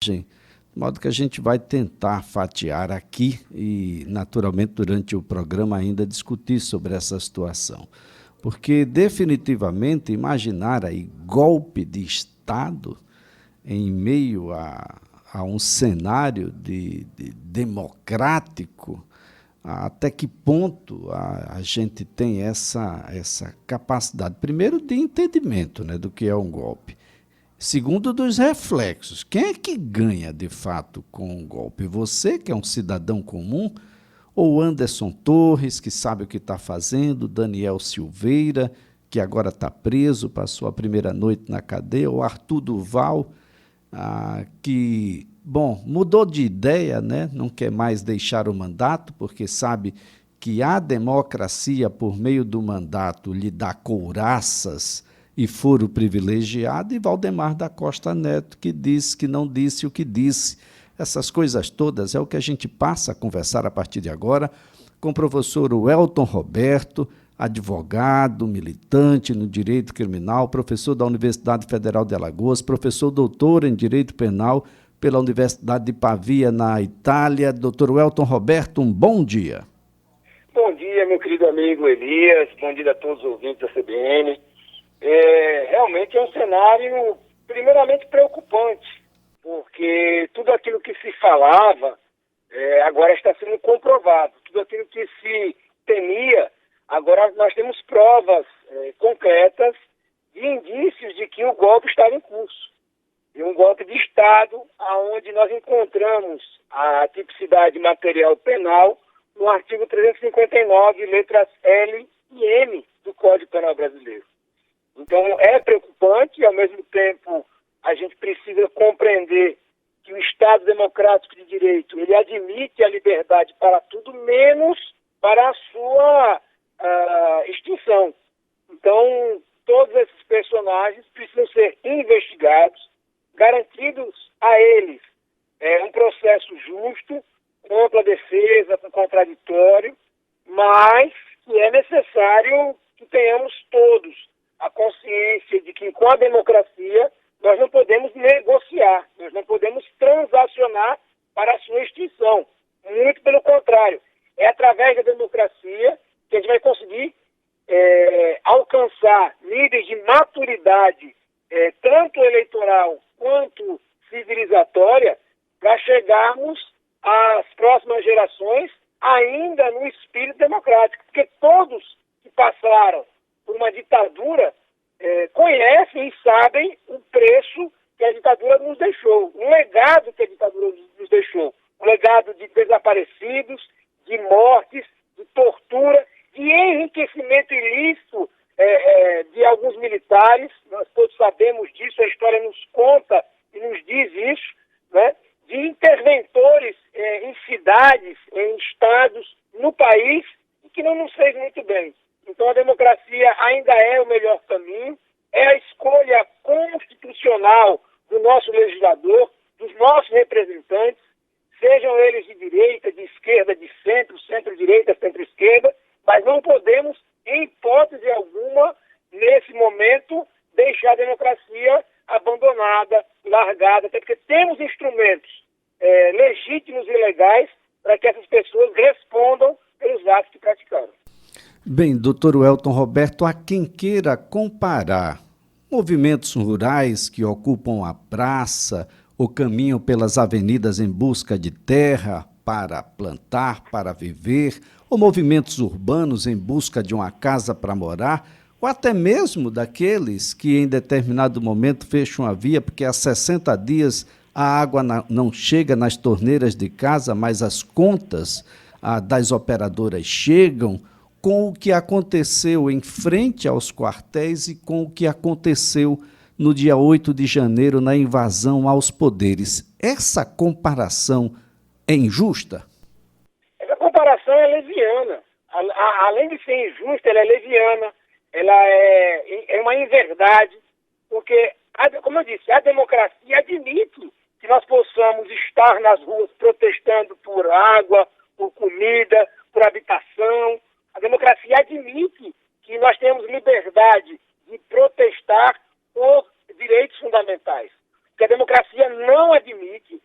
De modo que a gente vai tentar fatiar aqui e, naturalmente, durante o programa ainda discutir sobre essa situação. Porque, definitivamente, imaginar aí golpe de Estado em meio a um cenário de democrático, até que ponto a gente tem essa capacidade, primeiro, de entendimento, né, do que é um golpe. Segundo, dos reflexos. Quem é que ganha, de fato, com um golpe? Você, que é um cidadão comum, ou Anderson Torres, que sabe o que está fazendo, Daniel Silveira, que agora está preso, passou a primeira noite na cadeia, ou Arthur Duval, que, bom, mudou de ideia, né? Não quer mais deixar o mandato, porque sabe que a democracia, por meio do mandato, lhe dá couraças e foro privilegiado, e Valdemar da Costa Neto, que disse que não disse o que disse. Essas coisas todas é o que a gente passa a conversar a partir de agora com o professor Welton Roberto, advogado, militante no direito criminal, professor da Universidade Federal de Alagoas, professor doutor em direito penal pela Universidade de Pavia, na Itália. Doutor Welton Roberto, um bom dia. Bom dia, meu querido amigo Elias, bom dia a todos os ouvintes da CBN. Realmente é um cenário primeiramente preocupante, porque tudo aquilo que se falava agora está sendo comprovado, tudo aquilo que se temia, agora nós temos provas concretas de indícios de que o golpe estava em curso. E um golpe de Estado, onde nós encontramos a tipicidade material penal no artigo 359, letras L e M do Código Penal Brasileiro. Então, é preocupante e, ao mesmo tempo, a gente precisa compreender que o Estado democrático de direito, ele admite a liberdade para tudo, menos para a sua extinção. Então, todos esses personagens precisam ser investigados, garantidos a eles um processo justo, com ampla defesa, com contraditório, mas que é necessário que tenhamos todos a consciência de que, com a democracia, nós não podemos negociar, nós não podemos transacionar para a sua extinção. Muito pelo contrário, é através da democracia que a gente vai conseguir alcançar níveis de maturidade, tanto eleitoral quanto civilizatória, para chegarmos às próximas gerações ainda no espírito democrático, porque todos que passaram por uma ditadura conhecem e sabem o preço que a ditadura nos deixou, o legado que a ditadura nos deixou, um legado de desaparecidos, de mortes, de tortura, de enriquecimento ilícito de alguns militares. Nós todos sabemos disso, a história nos conta e nos diz isso, né? De interventores em cidades, em estados, no país, e que não nos fez muito bem. Então, a democracia ainda é o melhor caminho, é a escolha constitucional do nosso legislador, dos nossos representantes, sejam eles de direita, de esquerda, de centro, centro-direita, centro-esquerda, mas não podemos, em hipótese alguma, nesse momento, deixar a democracia abandonada, largada, até porque temos instrumentos legítimos e legais para que essas pessoas respondam pelos atos que praticaram. Bem, doutor Welton Roberto, há quem queira comparar movimentos rurais que ocupam a praça ou caminham pelas avenidas em busca de terra para plantar, para viver, ou movimentos urbanos em busca de uma casa para morar, ou até mesmo daqueles que em determinado momento fecham a via porque há 60 dias a água não chega nas torneiras de casa, mas as contas das operadoras chegam, com o que aconteceu em frente aos quartéis e com o que aconteceu no dia 8 de janeiro na invasão aos poderes. Essa comparação é injusta? Essa comparação é leviana. Além de ser injusta, ela é leviana, ela é uma inverdade, porque, como eu disse, a democracia admite que nós possamos estar nas ruas protestando por água, por comida, por habitação. A democracia admite que nós temos liberdade de protestar por direitos fundamentais. O que a democracia não admite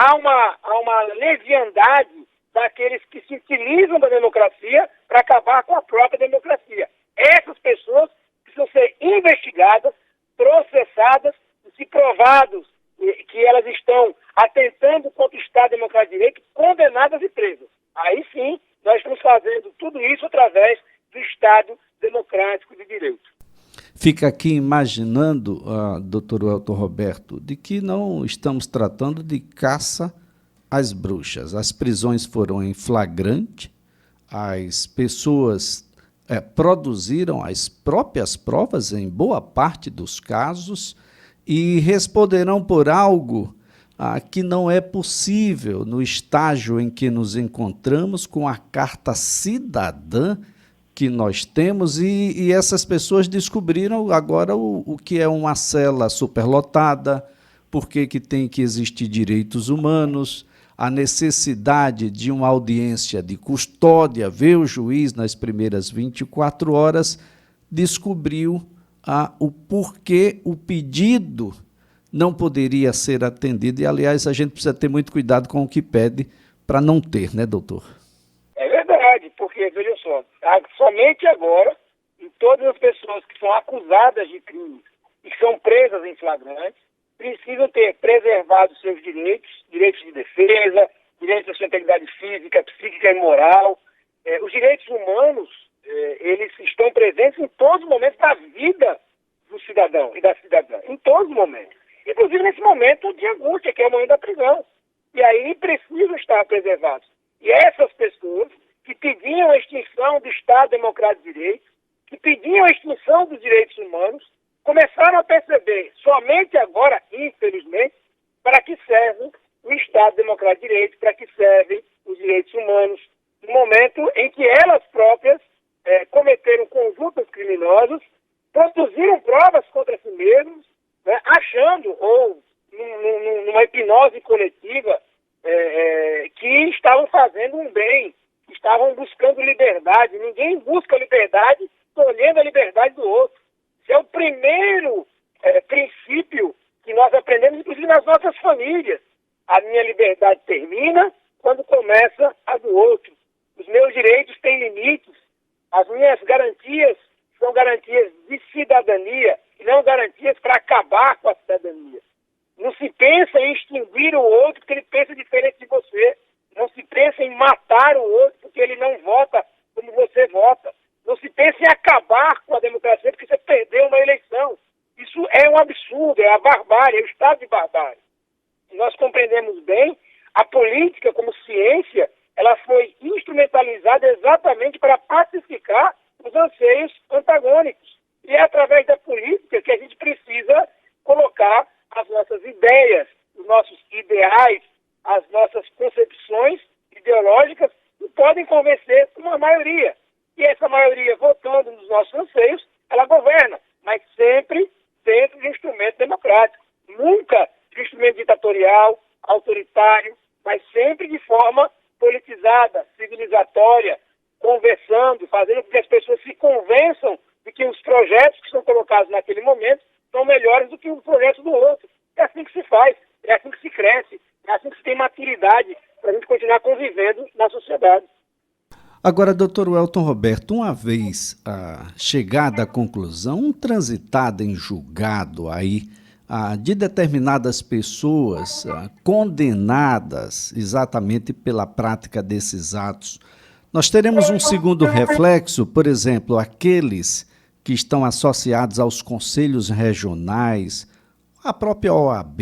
há uma leviandade daqueles que se utilizam da democracia para acabar com a própria democracia. Essas pessoas precisam ser investigadas, processadas, e se provados que elas estão atentando contra o Estado Democrático de Direito, condenadas e presas. Aí sim, nós estamos fazendo tudo isso através do Estado Democrático de Direito. Fica aqui imaginando, doutor Elton Roberto, de que não estamos tratando de caça às bruxas. As prisões foram em flagrante, as pessoas produziram as próprias provas em boa parte dos casos e responderão por algo que não é possível no estágio em que nos encontramos com a carta cidadã que nós temos e essas pessoas descobriram agora o que é uma cela superlotada, por que tem que existir direitos humanos, a necessidade de uma audiência de custódia, ver o juiz nas primeiras 24 horas, descobriu o porquê o pedido não poderia ser atendido. E, aliás, a gente precisa ter muito cuidado com o que pede para não ter, né, doutor? É verdade, porque, veja só, somente agora, em todas as pessoas que são acusadas de crimes e que são presas em flagrante, precisam ter preservado seus direitos de defesa, direitos à sua integridade física, psíquica e moral. Os direitos humanos, eles estão presentes em todos os momentos da vida do cidadão e da cidadã, em todos os momentos. Inclusive nesse momento de angústia, que é o momento da prisão. E aí precisam estar preservados. E essas pessoas que pediam a extinção do Estado Democrático de Direito, que pediam a extinção dos direitos humanos, começaram a perceber, somente agora, infelizmente, para que serve o Estado Democrático de Direito, para que servem os direitos humanos, no momento em que elas próprias cometeram condutas criminosas, produziram provas contra si mesmos, né, achando, ou numa hipnose coletiva, que estavam fazendo um bem, que estavam buscando liberdade. Ninguém busca liberdade escolhendo a liberdade do outro. Esse é o primeiro princípio que nós aprendemos, inclusive nas nossas famílias. A minha liberdade termina quando começa a do outro. Os meus direitos têm limites. As minhas garantias são garantias de cidadania e não garantias para acabar com a cidadania. Não se pensa em extinguir o outro porque ele pensa diferente de você. Não se pensa em matar o outro porque ele não vota como você vota. Não se pensa em acabar com a democracia porque você perdeu uma eleição. Isso é um absurdo, é a barbárie, é o estado de barbárie. E nós compreendemos bem, a política como ciência, ela foi instrumentalizada exatamente para pacificar os anseios antagônicos. E é através da política que a gente precisa colocar as nossas ideias, os nossos ideais, as nossas concepções ideológicas que podem convencer uma maioria. E essa maioria, votando nos nossos anseios, ela governa, mas sempre dentro de um instrumento democrático. Nunca de um instrumento ditatorial, autoritário, mas sempre de forma politizada, civilizatória, conversando, fazendo com que as pessoas se convençam de que os projetos que são colocados naquele momento são melhores do que o projeto do outro. É assim que se faz, é assim que se cresce, é assim que se tem maturidade para a gente continuar convivendo na sociedade. Agora, doutor Elton Roberto, uma vez chegada à conclusão, transitada em julgado aí de determinadas pessoas condenadas exatamente pela prática desses atos, nós teremos um segundo reflexo, por exemplo, aqueles que estão associados aos conselhos regionais, a própria OAB,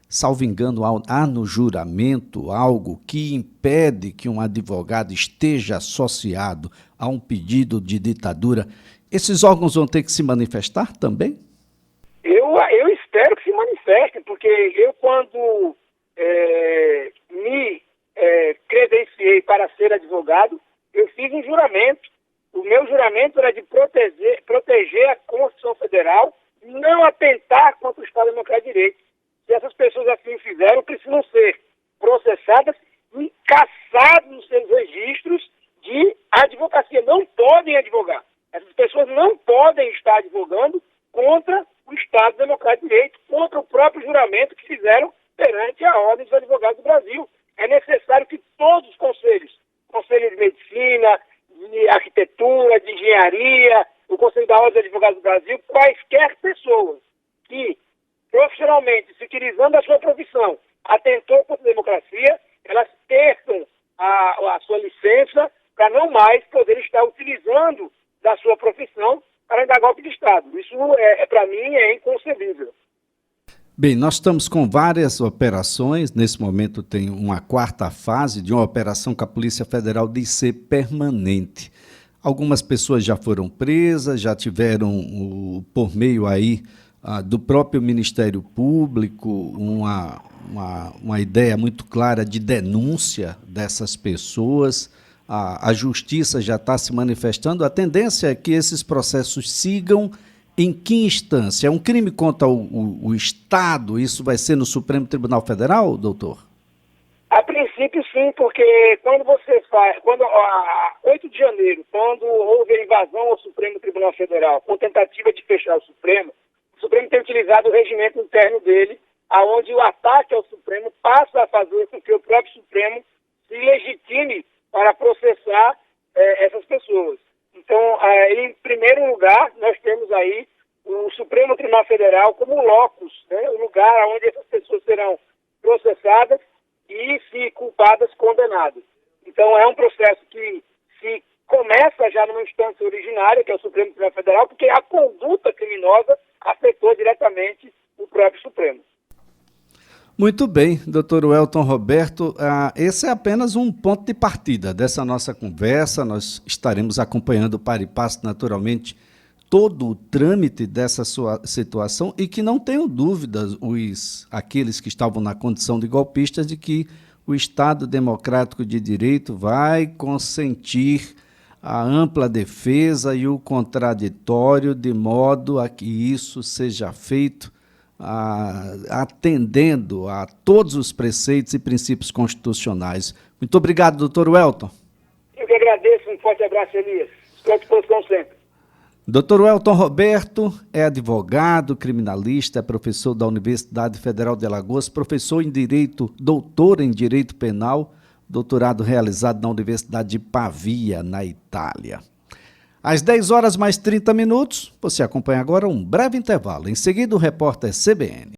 salvo engano, há no juramento algo que impede que um advogado esteja associado a um pedido de ditadura. Esses órgãos vão ter que se manifestar também? Eu espero que se manifestem, porque eu, quando me credenciei para ser advogado, eu fiz um juramento. O meu juramento era de proteger a Constituição Federal, não atentar contra o Estado Democrático de Direito. Se essas pessoas assim fizeram, precisam ser processadas e cassadas nos seus registros de advocacia. Não podem advogar. Essas pessoas não podem estar advogando contra o Estado Democrático de Direito, contra o próprio juramento que fizeram perante a da Ordem dos Advogados do Brasil. É necessário que todos os conselhos, Conselho de Medicina, de Arquitetura, de Engenharia, o Conselho da Ordem dos Advogados do Brasil, quaisquer pessoas que profissionalmente, se utilizando da sua profissão, atentou contra a democracia, elas percam a sua licença para não mais poder estar utilizando da sua profissão para dar golpe de Estado. Isso, para mim, é inconcebível. Bem, nós estamos com várias operações. Nesse momento tem uma quarta fase de uma operação que a Polícia Federal diz ser permanente. Algumas pessoas já foram presas, já tiveram, por meio aí do próprio Ministério Público, uma ideia muito clara de denúncia dessas pessoas. A Justiça já está se manifestando. A tendência é que esses processos sigam em que instância? É um crime contra o Estado? Isso vai ser no Supremo Tribunal Federal, doutor? A princípio, sim, porque quando 8 de janeiro, quando houve a invasão ao Supremo Tribunal Federal, com tentativa de fechar o Supremo tem utilizado o regimento interno dele, aonde o ataque ao Supremo passa a fazer com que o próprio Supremo se legitime para processar essas pessoas. Então, em primeiro lugar, nós temos aí o Supremo Tribunal Federal como locus, né, o lugar onde essas pessoas serão processadas e, se culpadas, condenadas. Então, é um processo que se começa já numa instância originária, que é o Supremo Tribunal Federal, porque a conduta criminosa afetou diretamente o próprio Supremo. Muito bem, doutor Welton Roberto, esse é apenas um ponto de partida dessa nossa conversa. Nós estaremos acompanhando para e passo, naturalmente, todo o trâmite dessa sua situação e que não tenham dúvidas aqueles que estavam na condição de golpistas de que o Estado Democrático de Direito vai consentir a ampla defesa e o contraditório de modo a que isso seja feito atendendo a todos os preceitos e princípios constitucionais. Muito obrigado, doutor Welton. Eu que agradeço, um forte abraço, Elias. Estou à disposição sempre. Dr. Welton Roberto é advogado, criminalista, é professor da Universidade Federal de Alagoas, professor em Direito, doutor em Direito Penal, doutorado realizado na Universidade de Pavia, na Itália. Às 10h mais 30 minutos, você acompanha agora um breve intervalo. Em seguida, o repórter CBN.